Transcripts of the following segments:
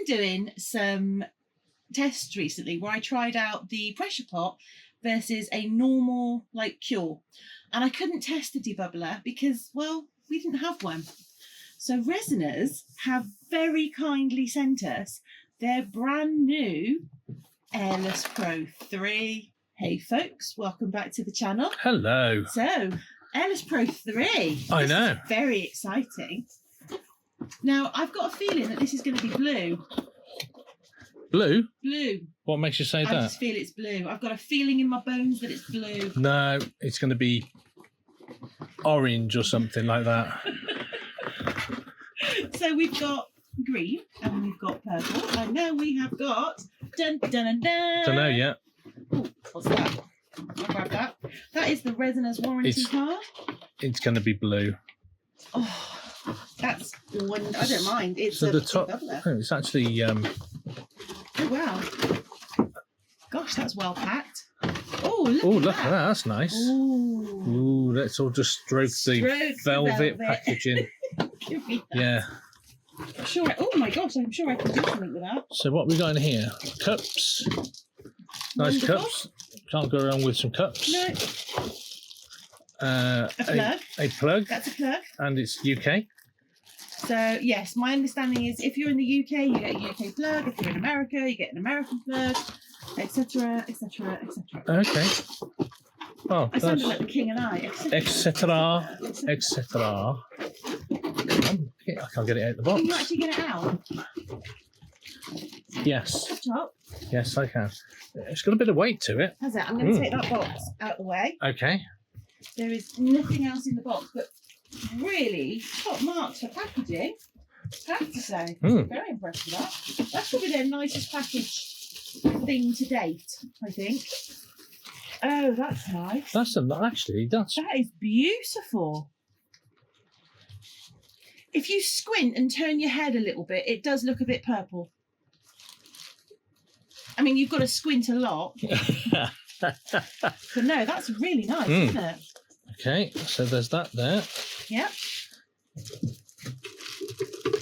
been doing some tests recently where I tried out the pressure pot versus a normal like cure, and I couldn't test the debubbler because, well, we didn't have one. So Resiners have very kindly sent us their brand new Airless Pro 3. Hey folks, welcome back to the channel. Hello. So, Airless Pro 3. I know. Is very exciting. Now, I've got a feeling that this is going to be blue. Blue? Blue. What makes you say I that? just feel it's blue. I've got a feeling in my bones that it's blue. No, it's going to be orange or something like that. So we've got green and we've got purple, and now we have got dun dun dun dun. Don't know yet. Ooh, what's that? I'll grab that. That is the Resiners warranty card. It's going to be blue. Oh, that's one. I don't mind. It's so a the top. bubbler. Oh, it's actually. Oh wow! Gosh, that's well packed. Oh, look at that. That's nice. Ooh. Ooh, let's all just stroke the velvet packaging. Give me that. Yeah. Sure. Oh my gosh, I'm sure I can do something with that. So what we got in here? Cups. Nice Wonderful. cups. Can't go wrong with some cups. No. A plug. A plug. That's a plug. And it's UK. So yes, my understanding is if you're in the UK, you get a UK plug. If you're in America, you get an American plug, etc., etc., etc. Okay. Oh, I sounded like the King and I. etc. etc. I can't get it out of the box. Can you actually get it out? Yes. Top. Yes, I can. It's got a bit of weight to it. Has it? I'm going to take that box out of the way. Okay. There is nothing else in the box, but really top marks for packaging. I have to say, very impressed with that. That's probably their nicest package thing to date, I think. Oh, that's nice. That is beautiful. If you squint and turn your head a little bit, it does look a bit purple. I mean, you've got to squint a lot. But no, that's really nice, isn't it? Okay, so there's that there. Yep.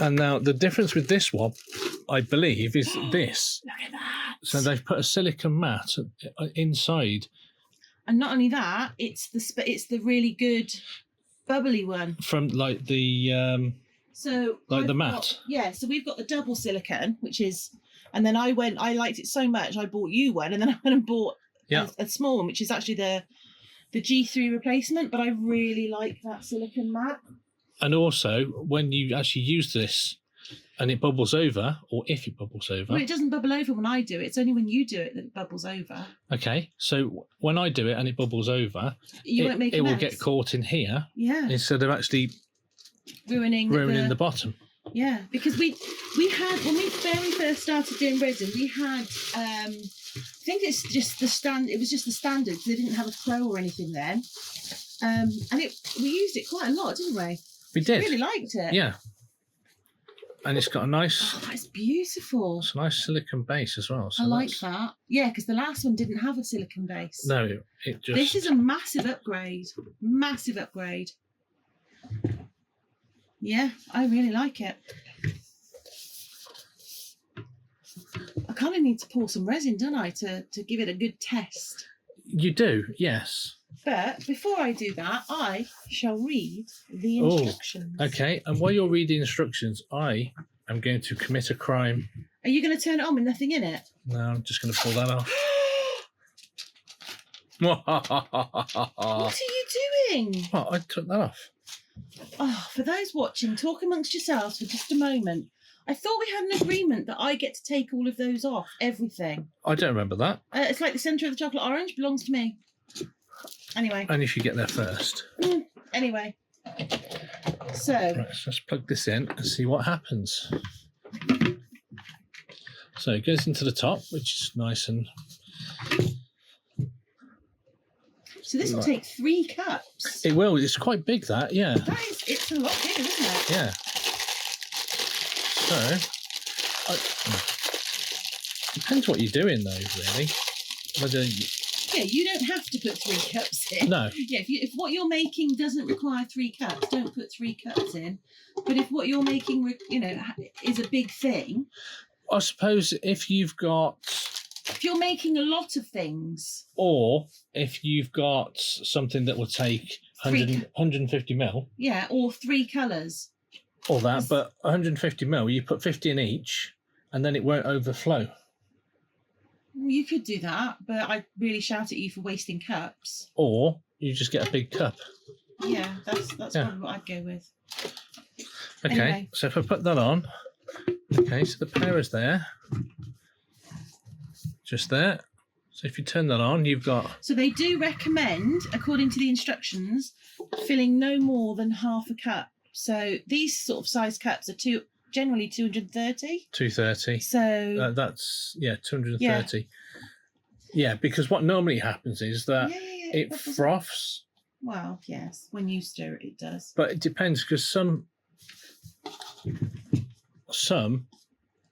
And now the difference with this one, I believe, is this. Look at that. So they've put a silicone mat inside. And not only that, it's the really good bubbly one. From like the the mat. So we've got the double silicone, which is, and then I liked it so much, I bought you one, and then I went and bought a small one, which is actually the G3 replacement, but I really like that silicone mat. And also, when you actually use this and it bubbles over, or if it bubbles over... Well, it doesn't bubble over when I do it. It's only when you do it that it bubbles over. Okay, so when I do it and it bubbles over, it will get caught in here instead of actually ruining the bottom. Yeah, because we had, when we very first started doing resin, we had... I think it's just it was just the standard. They didn't have a pro or anything then. And we used it quite a lot, didn't we? We did. Really liked it. Yeah. And it's got a nice... Oh, that's beautiful. It's a nice silicone base as well. So I like that. Yeah, because the last one didn't have a silicone base. No, it just... This is a massive upgrade. Massive upgrade. Yeah, I really like it. I kind of need to pour some resin, don't I, to give it a good test. You do, yes. But before I do that, I shall read the instructions. Okay, and while you're reading instructions, I am going to commit a crime. Are you going to turn it on with nothing in it? No, I'm just going to pull that off. What are you doing? Well, I took that off. Oh, for those watching, talk amongst yourselves for just a moment. I thought we had an agreement that I get to take all of those off, everything. I don't remember that. It's like the centre of the chocolate orange belongs to me. Anyway. Only if you get there first. Anyway. So. Right, so let's plug this in and see what happens. So it goes into the top, which is nice and... So this will take 3 cups. It will. It's quite big, that, yeah. It's a lot bigger, isn't it? Yeah. So, depends what you're doing, though, really. Whether you don't have to put 3 cups in. No. Yeah, if what you're making doesn't require 3 cups, don't put 3 cups in. But if what you're making, is a big thing, I suppose if you've got, If you're making a lot of things, or if you've got something that will take 150 mil, yeah, or 3 colours. or that, but 150 mil, you put 50 in each, and then it won't overflow. You could do that, but I'd really shout at you for wasting cups. Or you just get a big cup. Yeah, that's probably what I'd go with. Okay, Anyway. so if I put that on, okay, so the pair is there. Just there. So if you turn that on, you've got... So they do recommend, according to the instructions, filling no more than half a cup. So these sort of size cups are generally 230. 230. So that's, 230. Yeah, because what normally happens is that it froths. Well, yes, when you stir it, it does. But it depends, because some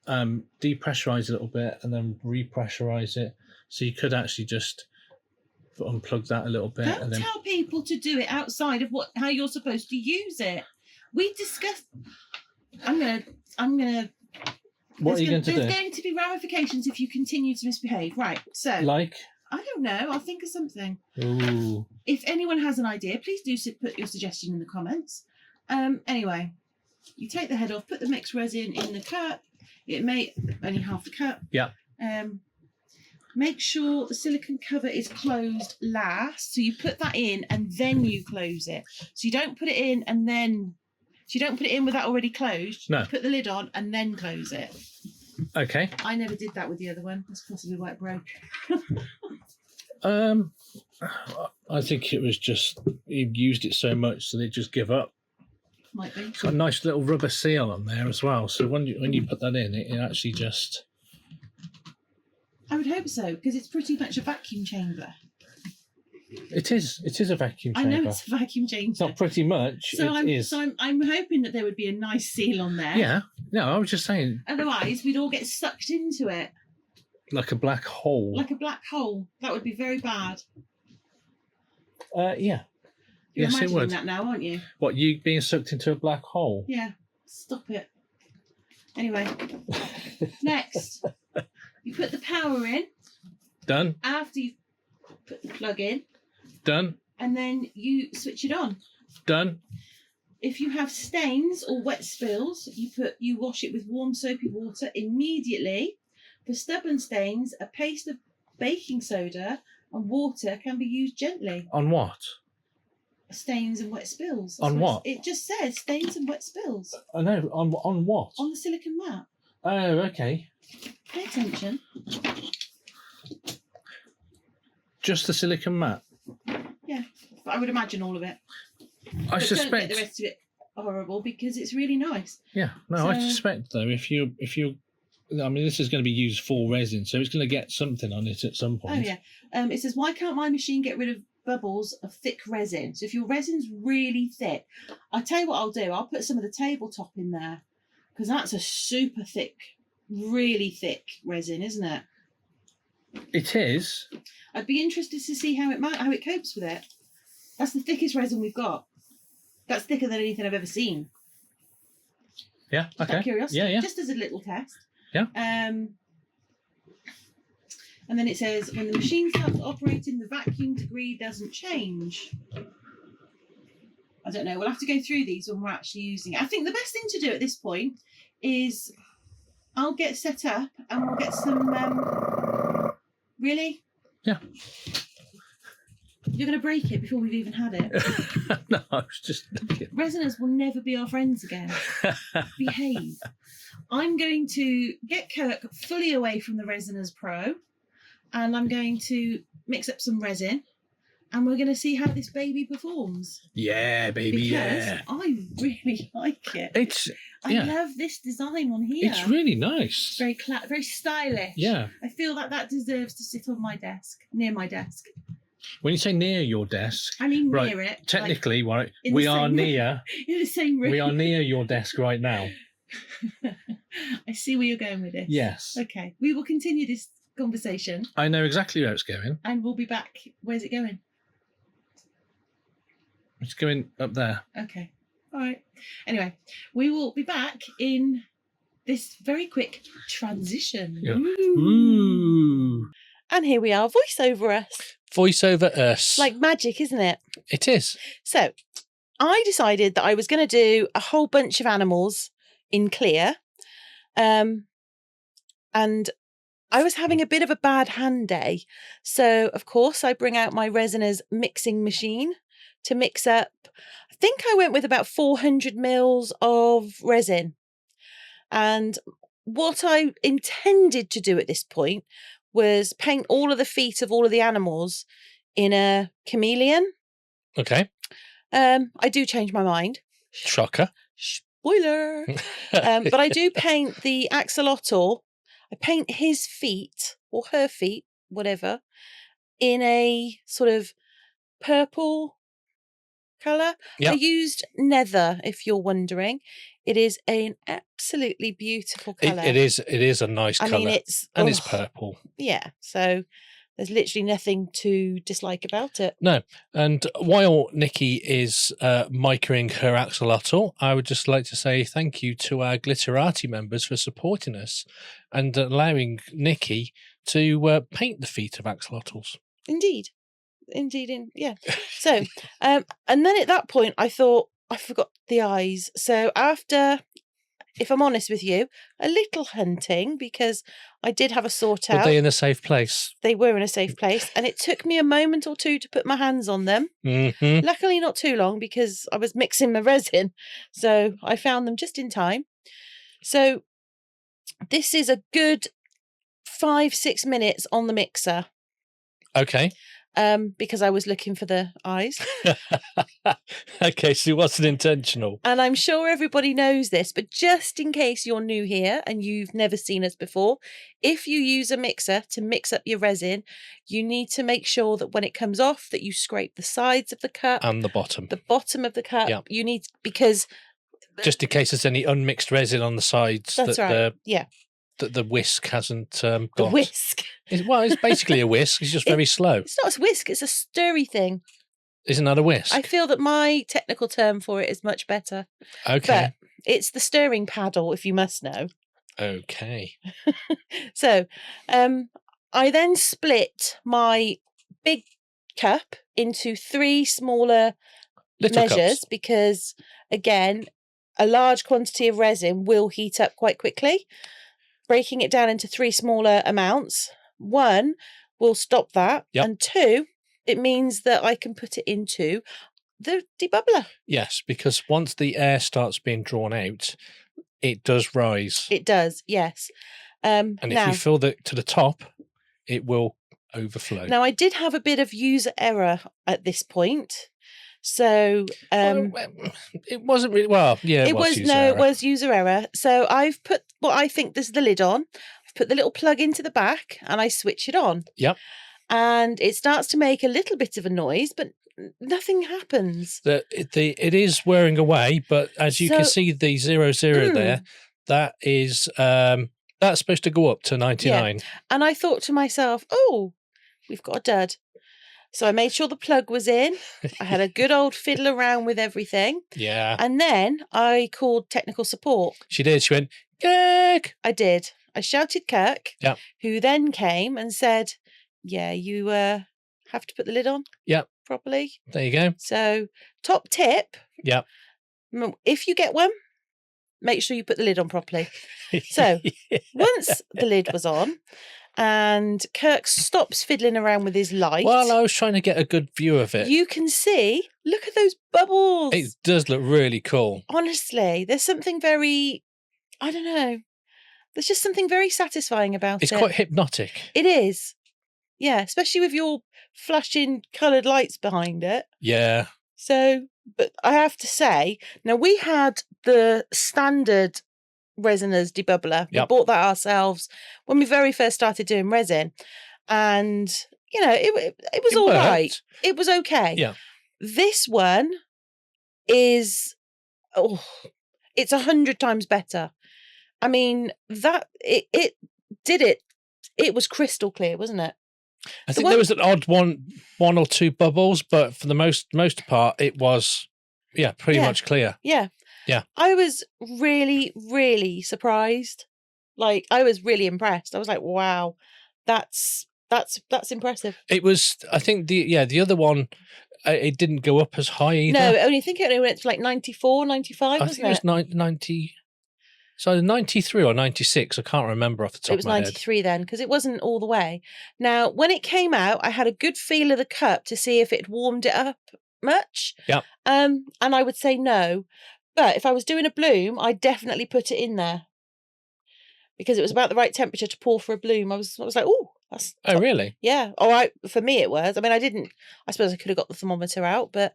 depressurize a little bit and then repressurize it. So you could actually just unplug that a little bit. Don't and then tell people to do it outside of how you're supposed to use it. We discussed. I'm gonna. What are you going to do? There's going to be ramifications if you continue to misbehave. Right. So. Like? I don't know. I'll think of something. Ooh. If anyone has an idea, please do put your suggestion in the comments. Anyway, you take the head off, put the mixed resin in the cup. It may only half the cup. Yeah. Make sure the silicone cover is closed last. So you put that in and then you close it. So you don't put it in and then. So you don't put it in with that already closed. No. You put the lid on and then close it. Okay. I never did that with the other one. That's possibly why it broke. I think it was just you used it so much that it just give up. Might be. It's got a nice little rubber seal on there as well. So when you put that in, it actually just... I would hope so, because it's pretty much a vacuum chamber. It is a vacuum chamber. I know it's a vacuum chamber. It's not pretty much. So it is. So I'm hoping that there would be a nice seal on there. Yeah. No, I was just saying. Otherwise, we'd all get sucked into it. Like a black hole. Like a black hole. That would be very bad. Yeah. You're yes, it would. imagining that now, aren't you? What, you being sucked into a black hole? Yeah. Stop it. Anyway. Next. You put the power in. Done. After you've put the plug in. Done. And then you switch it on. Done. If you have stains or wet spills, you wash it with warm soapy water immediately. For stubborn stains, a paste of baking soda and water can be used gently. On what? Stains and wet spills. That's on what? It just says stains and wet spills. I know. On what? On the silicone mat. Oh, okay. Pay attention. Just the silicone mat? Yeah, but I would imagine all of it. I suspect don't get the rest of it horrible because it's really nice. Yeah, no, I suspect though if you, I mean, this is going to be used for resin, so it's going to get something on it at some point. Oh yeah. It says, why can't my machine get rid of bubbles of thick resin? So if your resin's really thick, I'll tell you what I'll do. I'll put some of the tabletop in there because that's a super thick, really thick resin, isn't it? It is. I'd be interested to see how it copes with it. That's the thickest resin we've got. That's thicker than anything I've ever seen. Yeah. Just out Okay. of curiosity, Yeah. just as a little test. Yeah. And then it says when the machine starts operating, the vacuum degree doesn't change. I don't know. We'll have to go through these when we're actually using it. I think the best thing to do at this point is I'll get set up and we'll get some. Really? Yeah. You're going to break it before we've even had it. No, I was just. Resiners will never be our friends again. Behave. I'm going to get Kirk fully away from the Resiners Pro, and I'm going to mix up some resin, and we're going to see how this baby performs. Yeah, baby, because I really like it. I love this design on here. It's really nice. Very very stylish. Yeah. I feel like that deserves to sit on my desk, near my desk. When you say near your desk, I mean right, near it. technically, like, right, we are near. In the same room. We are near your desk right now. I see where you're going with this. Yes. Okay. We will continue this conversation. I know exactly where it's going. And we'll be back. Where's it going? It's going up there. Okay. All right. Anyway, we will be back in this very quick transition. Yeah. Ooh. And here we are, voiceover us. Voiceover us. Like magic, isn't it? It is. So I decided that I was going to do a whole bunch of animals in clear. And I was having a bit of a bad hand day. So, of course, I bring out my Resiners mixing machine to mix up. I think I went with about 400 mils of resin. And what I intended to do at this point was paint all of the feet of all of the animals in a chameleon. Okay. I do change my mind. Shocker. Spoiler. But I do paint the axolotl. I paint his feet or her feet, whatever, in a sort of purple colour. Yep. I used nether, if you're wondering. It is an absolutely beautiful colour. It is a nice colour. I mean, it's purple. Yeah, so there's literally nothing to dislike about it. No, and while Nikki is micring her axolotl, I would just like to say thank you to our Glitterati members for supporting us and allowing Nikki to paint the feet of axolotls. Indeed. Yeah. So, and then at that point, I thought, I forgot the eyes. So after, if I'm honest with you, a little hunting, because I did have a sort out. Were they in a safe place? They were in a safe place, and it took me a moment or two to put my hands on them. Mm-hmm. Luckily not too long, because I was mixing my resin, so I found them just in time. So this is a good 5-6 minutes on the mixer. Okay. Because I was looking for the eyes. Okay, so it wasn't intentional. And I'm sure everybody knows this, but just in case you're new here and you've never seen us before, if you use a mixer to mix up your resin, you need to make sure that when it comes off that you scrape the sides of the cup. And the bottom. The bottom of the cup. Yeah. You need, because... Just in case there's any unmixed resin on the sides. That's right, yeah. That the whisk hasn't got. The whisk. It's basically a whisk. It's just very slow. It's not a whisk. It's a stirry thing. Isn't that a whisk? I feel that my technical term for it is much better. Okay. But it's the stirring paddle, if you must know. Okay. So, I then split my big cup into 3 smaller Little measures cups. Because, again, a large quantity of resin will heat up quite quickly. Breaking it down into 3 smaller amounts. 1 will stop that. Yep. And 2, it means that I can put it into the debubbler. Yes, because once the air starts being drawn out, it does rise. It does, yes. And if you fill it to the top, it will overflow. Now, I did have a bit of user error at this point. So it wasn't really it was user error. So I've put what I think is the lid on. I've put the little plug into the back and I switch it on. Yep. And it starts to make a little bit of a noise, but nothing happens. It is wearing away, but as you can see the 00 there, that is that's supposed to go up to 99. Yeah. And I thought to myself, oh, we've got a dud. So I made sure the plug was in. I had a good old fiddle around with everything. Yeah. And then I called technical support. She did. She went, Kirk! I did. I shouted Kirk, yeah. Who then came and said, yeah, you have to put the lid on properly. There you go. So top tip. Yeah. If you get one, make sure you put the lid on properly. So once the lid was on, and Kirk stops fiddling around with his light. Well, I was trying to get a good view of it. You can see, look at those bubbles. It does look really cool. Honestly, there's something very, I don't know, there's just something very satisfying about it. It's quite hypnotic. It is. Yeah, especially with your flashing coloured lights behind it. Yeah. So, but I have to say, now we had the standard Resiners debubbler. We bought that ourselves when we very first started doing resin, and you know it was all right. It was okay. Yeah. This one is it's 100 times better. I mean that it did it. It was crystal clear, wasn't it? I think there was an odd one or two bubbles, but for the most part, it was pretty much clear. Yeah. Yeah. I was really, really surprised. Like, I was really impressed. I was like, wow, that's impressive. It was, I think the other one, it didn't go up as high either. No, I think it only went to like 94, 95, I wasn't think it was 90. So either 93 or 96. I can't remember off the top It was of my head. 93 then, because it wasn't all the way. Now, when it came out, I had a good feel of the cup to see if it warmed it up much. Yep. And I would say no. But if I was doing a bloom, I'd definitely put it in there. Because it was about the right temperature to pour for a bloom. I was like, oh, that's... Oh, really? Yeah. All right. For me, it was. I mean, I suppose I could have got the thermometer out, but,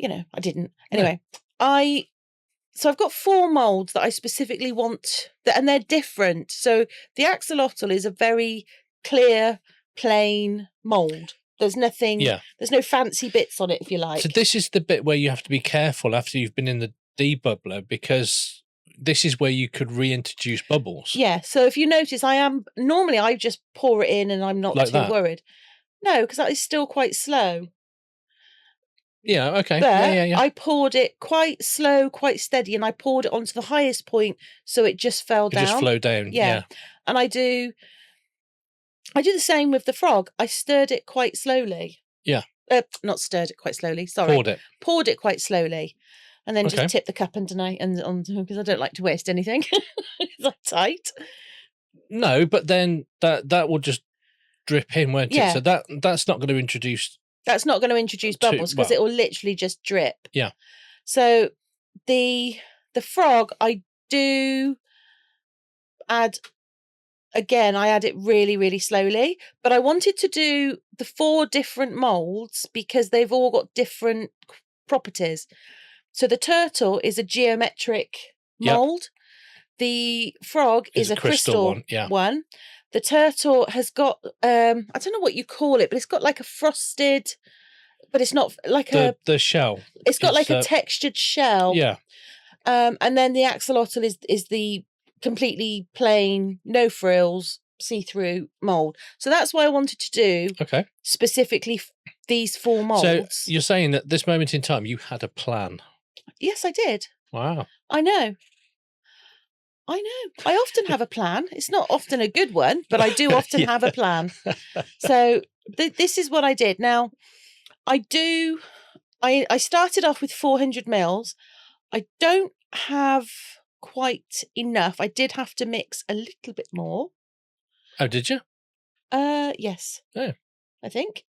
I didn't. Anyway, So I've got 4 moulds that I specifically want, and they're different. So the axolotl is a very clear, plain mould. There's nothing, there's no fancy bits on it, if you like. So this is the bit where you have to be careful after you've been in the debubbler, because this is where you could reintroduce bubbles. Yeah, so if you notice, normally I just pour it in and I'm not Like too worried. No, because that is still quite slow. Yeah, okay. But Yeah. I poured it quite slow, quite steady, and I poured it onto the highest point so it just fell down. It just flowed down, yeah. And I do the same with the frog. I stirred it quite slowly. Yeah. Not stirred it quite slowly, sorry. Poured it quite slowly. And then just tip the cup underneath, because I don't like to waste anything. It's that tight. No, but then that will just drip in, won't it? So that's not going to introduce... That's not going to introduce bubbles, because it will literally just drip. Yeah. So the frog, I do add... Again, I add it really, really slowly, but I wanted to do the 4 different moulds because they've all got different properties. So the turtle is a geometric mould. The frog is a crystal one. The turtle has got, I don't know what you call it, but it's got like a frosted, but it's not like the shell. It's got like a textured shell. Yeah. And then the axolotl is the completely plain, no frills, see-through mould. So that's why I wanted to do specifically these 4 moulds. So you're saying that this moment in time you had a plan? Yes, I did. Wow. I know. I often have a plan. It's not often a good one, but I do often have a plan. So this is what I did. Now, I started off with 400 mils. I don't have quite enough. I did have to mix a little bit more. Oh, did you? Yes. Oh. I think.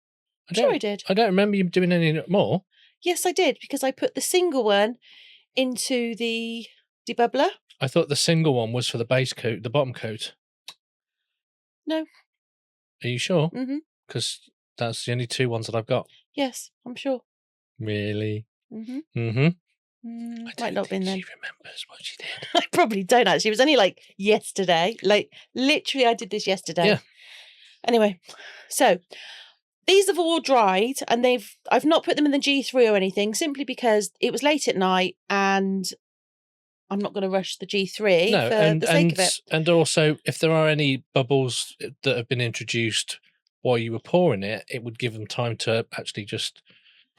I'm sure I did. I don't remember you doing any more. Yes, I did, because I put the single one into the debubbler. I thought the single one was for the base coat, the bottom coat. No. Are you sure? Mm-hmm. Because that's the only 2 ones that I've got. Yes, I'm sure. Really? Mm-hmm. Mm-hmm. Might not have been then. She remembers what she did. I probably don't actually. It was only like yesterday. Like literally I did this yesterday. Yeah. Anyway, so these have all dried and I've not put them in the G3 or anything, simply because it was late at night and I'm not going to rush the G3 for the sake of it. And also, if there are any bubbles that have been introduced while you were pouring it, it would give them time to actually just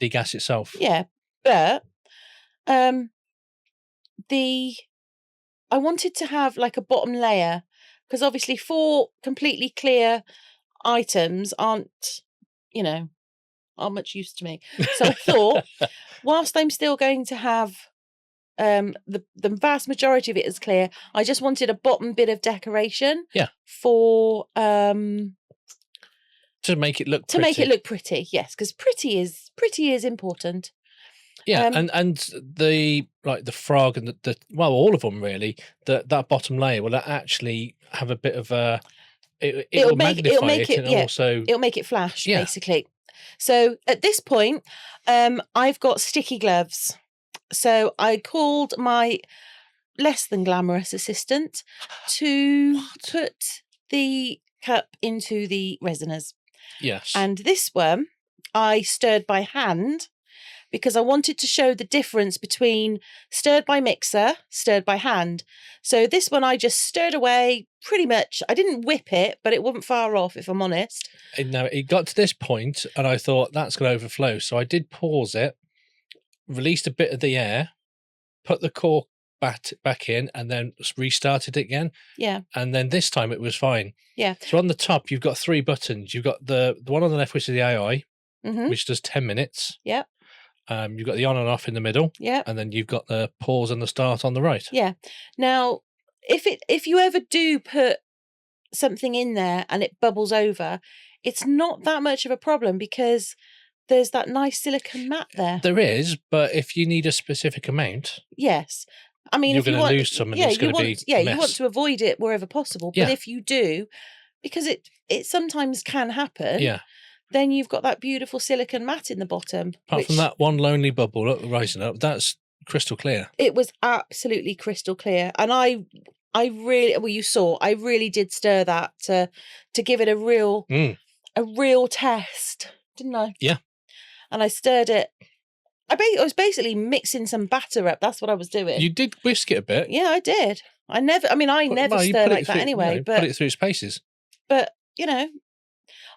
degas itself. Yeah, but I wanted to have like a bottom layer, because obviously 4 completely clear items aren't much use to me. So I thought, whilst I'm still going to have the vast majority of it is clear, I just wanted a bottom bit of decoration. Yeah. For to make it look pretty. To make it look pretty, yes, because pretty is important. Yeah, and the frog and the all of them really, that bottom layer will actually have a bit of a it'll magnify it and also it'll make it flash basically. So at this point, I've got sticky gloves. So I called my less than glamorous assistant to put the cup into the resiners. Yes. And this one I stirred by hand, because I wanted to show the difference between stirred by mixer, stirred by hand. So this one I just stirred away pretty much. I didn't whip it, but it wasn't far off, if I'm honest. No, it got to this point and I thought that's going to overflow. So I did pause it, released a bit of the air, put the cork back in and then restarted it again. Yeah. And then this time it was fine. Yeah. So on the top, you've got 3 buttons. You've got the one on the left, which is the AI, which does 10 minutes. Yep. You've got the on and off in the middle. Yeah. And then you've got the pause and the start on the right. Yeah. Now, if you ever do put something in there and it bubbles over, it's not that much of a problem because there's that nice silicone mat there. There is, but if you need a specific amount, yes. I mean, you're if you going want, to lose some, and it's going to be a mess. you want to avoid it wherever possible. But if you do, because it sometimes can happen, then you've got that beautiful silicone mat in the bottom. Apart from that one lonely bubble rising up, that's crystal clear. It was absolutely crystal clear, and I really, well, you saw, I really did stir that to give it a real test, didn't I? Yeah. And I stirred it. I was basically mixing some batter up. That's what I was doing. You did whisk it a bit. Yeah, I did. I never stir like that anyway. But put it through its paces. But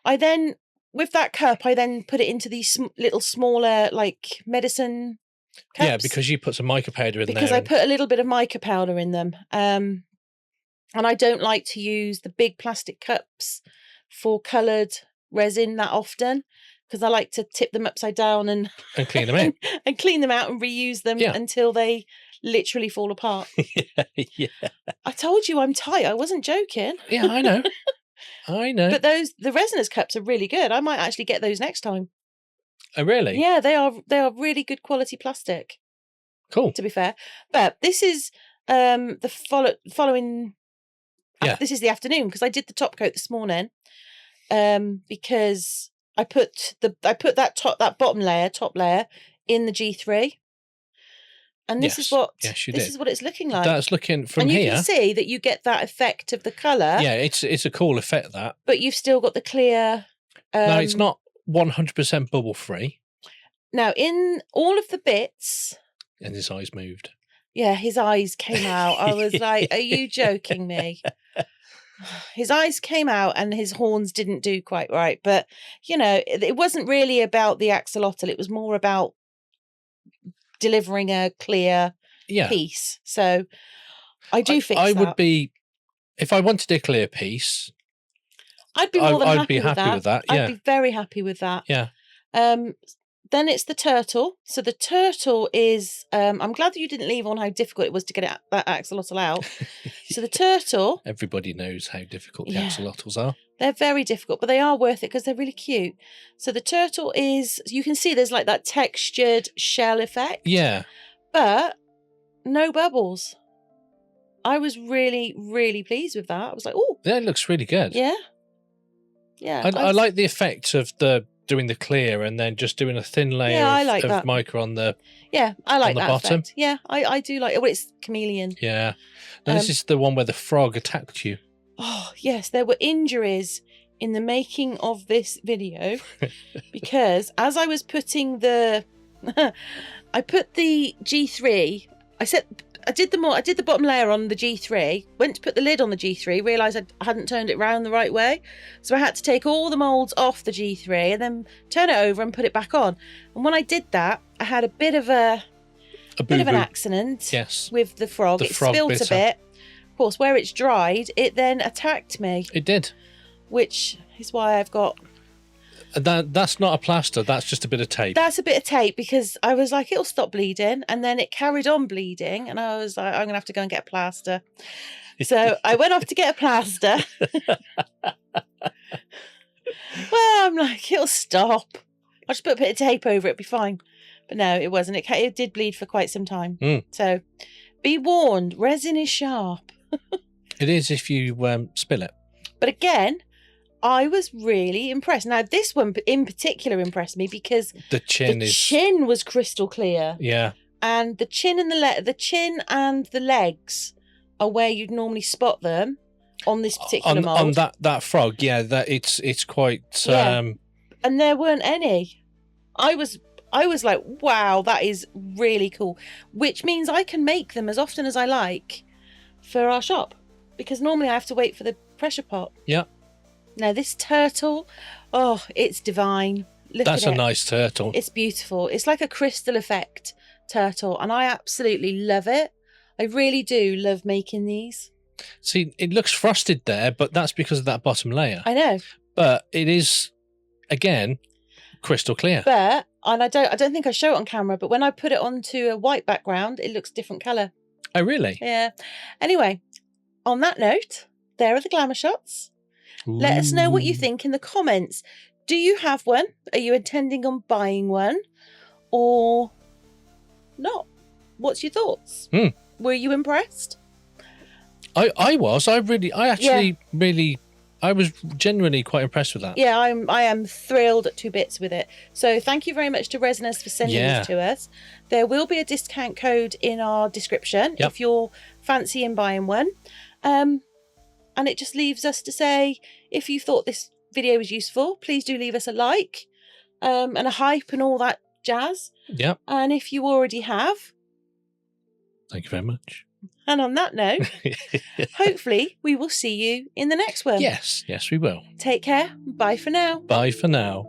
I then, with that cup, I then put it into these little smaller like medicine cups. Yeah, because you put some mica powder in there. Because I put a little bit of mica powder in them. And I don't like to use the big plastic cups for coloured resin that often, because I like to tip them upside down and clean them out. and clean them out and reuse them until they literally fall apart. Yeah. I told you I'm tight. I wasn't joking. Yeah, I know. I know. But the Resiners cups are really good. I might actually get those next time. Oh, really? Yeah, they are really good quality plastic. Cool. To be fair. But this is the following this is the afternoon, because I did the top coat this morning. Because I put that top layer in the G3. And this is what it's looking like. That's looking from here. And you here. can see that you get that effect of the colour. Yeah, it's a cool effect, that. But you've still got the clear. No, it's not 100% bubble free. Now, in all of the bits. And his eyes moved. Yeah, his eyes came out. I was like, are you joking me? His eyes came out and his horns didn't do quite right. But, it wasn't really about the axolotl. It was more about delivering a clear piece. So I do fix that. I would be, if I wanted a clear piece, I'd be more than happy with that. Yeah. I'd be very happy with that. Yeah. Then it's the turtle. So the turtle is, I'm glad that you didn't leave on how difficult it was to get that axolotl out. So the turtle. Everybody knows how difficult the axolotls are. They're very difficult, but they are worth it because they're really cute. So the turtle is, you can see there's like that textured shell effect. Yeah. But no bubbles. I was really, really pleased with that. I was like, oh. Yeah, it looks really good. Yeah. Yeah. I like the effect of doing the clear and then just doing a thin layer of mica on the I like that bottom. Effect. Yeah, I do like it. Well, it's chameleon. Yeah. Now this is the one where the frog attacked you. Oh, yes. There were injuries in the making of this video because as I was putting I put the G3, I did the bottom layer on the G3, went to put the lid on the G3, realised I hadn't turned it round the right way. So I had to take all the moulds off the G3 and then turn it over and put it back on. And when I did that, I had a bit of an accident with the frog. It spilled a bit. Of course, where it's dried, it then attacked me. It did. Which is why I've got... That's not a plaster, that's just a bit of tape. That's a bit of tape because I was like, it'll stop bleeding. And then it carried on bleeding. And I was like, I'm going to have to go and get a plaster. So I went off to get a plaster. Well, I'm like, it'll stop. I'll just put a bit of tape over it, it'll be fine. But no, it wasn't. It did bleed for quite some time. So be warned, resin is sharp. It is if you spill it. But again, I was really impressed. Now, this one in particular impressed me because the chin was crystal clear. Yeah. And the chin and the chin and the legs are where you'd normally spot them on this particular mould. On that frog, that it's quite. And there weren't any. I was like, wow, that is really cool. Which means I can make them as often as I like for our shop, because normally I have to wait for the pressure pot. Yeah. Now this turtle, it's divine. Look That's at it. a nice turtle. It's beautiful. It's like a crystal effect turtle, and I absolutely love it. I really do love making these. See, it looks frosted there, but that's because of that bottom layer. I know. But it is, again, crystal clear. But, and I don't think I show it on camera, but when I put it onto a white background, it looks different colour. Oh, really? Yeah. Anyway, on that note, there are the glamour shots. Let us know what you think in the comments. Do you have one? Are you intending on buying one? Or not? What's your thoughts? Were you impressed? I was. I was genuinely quite impressed with that. Yeah, I am thrilled to bits with it. So thank you very much to Resiners for sending this to us. There will be a discount code in our description if you're fancying buying one. And it just leaves us to say, if you thought this video was useful, please do leave us a like and a hype and all that jazz. Yep. And if you already have, thank you very much. And on that note, hopefully we will see you in the next one. Yes, we will. Take care. Bye for now. Bye for now.